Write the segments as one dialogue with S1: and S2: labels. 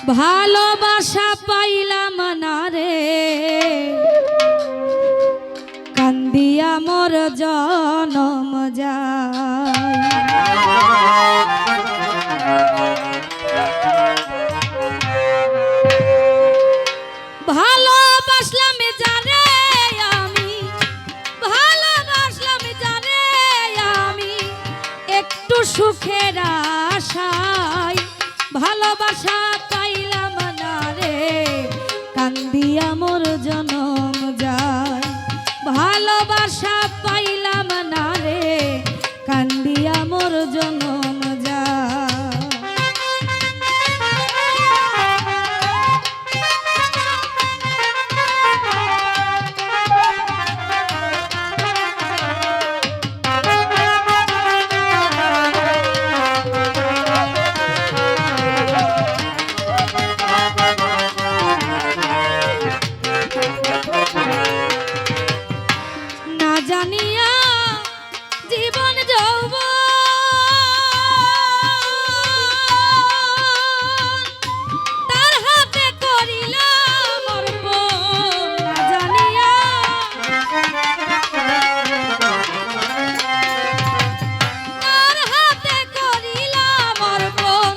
S1: ভালোবাসা পাইলাম না রে, কান্দিয়া মোর জনম যায়। ভালোবাসলাম জানে আমি, ভালোবাসলাম জানে আমি, একটু সুখের আশায় ভালোবাসা পাইলাম না রে, কান্দিয়া মোর জনম যায়। ভালোবাসা পাইলাম না রে, কান্দিয়া মোর জনম যায়। না জানিয়া জীবন যৌবন তার হাতে করিলাম অর্পণ। না জানিয়া তার হাতে করিলাম অর্পণ,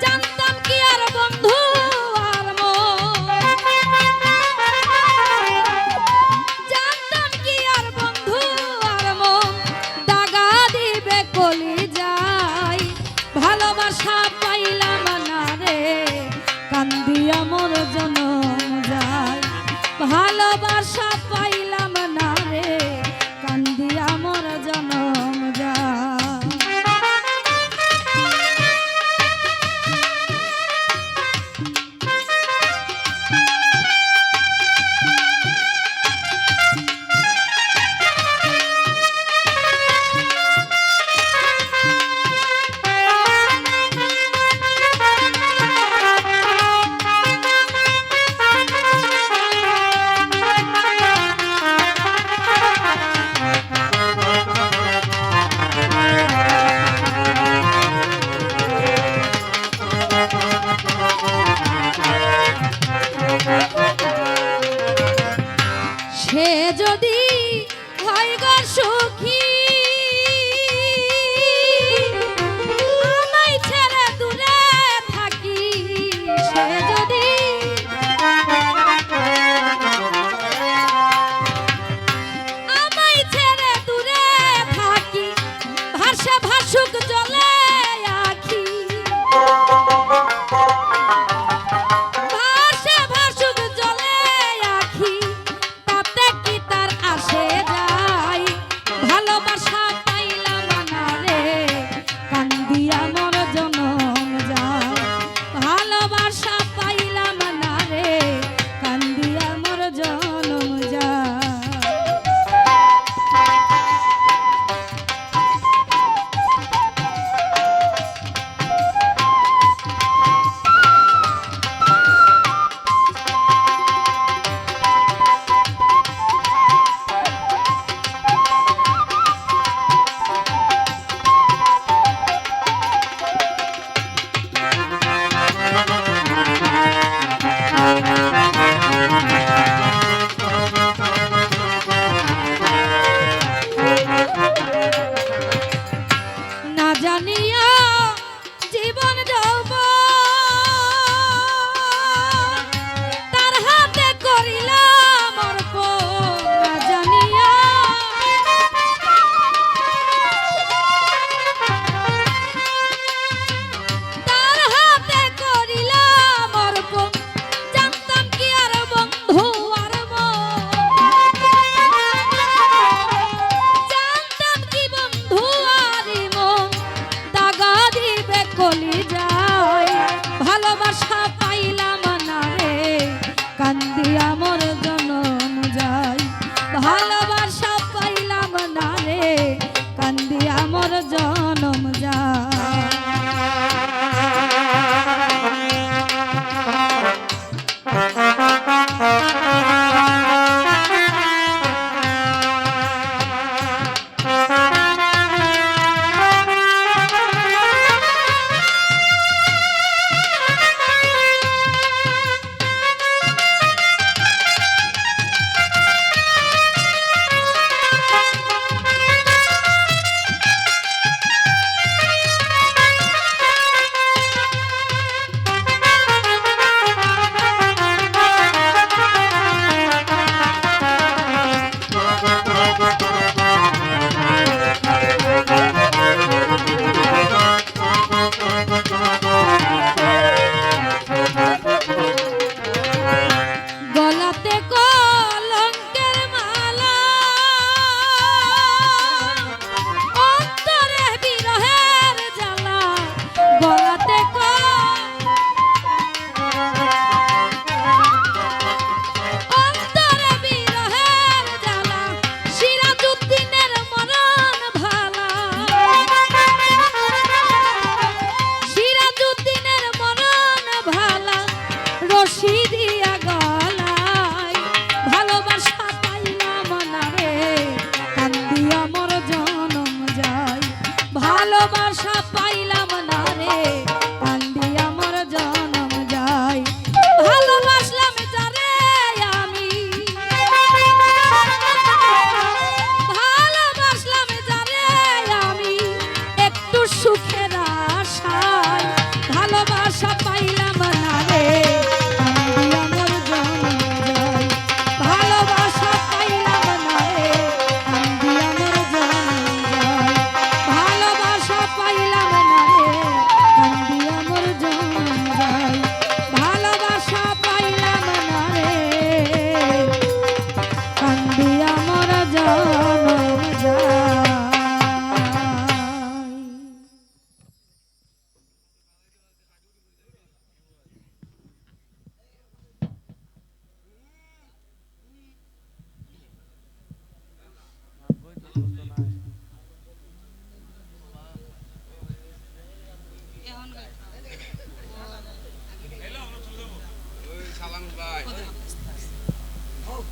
S1: জানতাম কি আর বন্ধু আর মন, জানতাম কি আর বন্ধু আর মন, দাগা দিবে কলি যায়। ভালোবাসা পাইলাম না রে, কান্দিয়া মোর জনম যায়। ভালোবাসা পাইলাম না রে, কান্দিয়া মোর জনম যায়।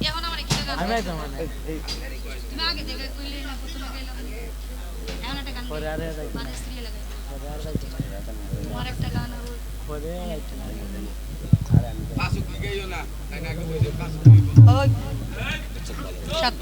S1: এখন আমার একটা গান
S2: আমি তো মানে
S1: তুমি আগে দেবে কইলে না প্রথমে গাইলাম এখন একটা গান
S2: পরে আরে
S1: মানে স্ত্রী লাগাই
S2: পরে আরে
S1: তোমার একটা গান আর
S2: পরে
S3: পাঁচক দিকেইও না তাই না কই যে পাঁচক
S1: ওই সাত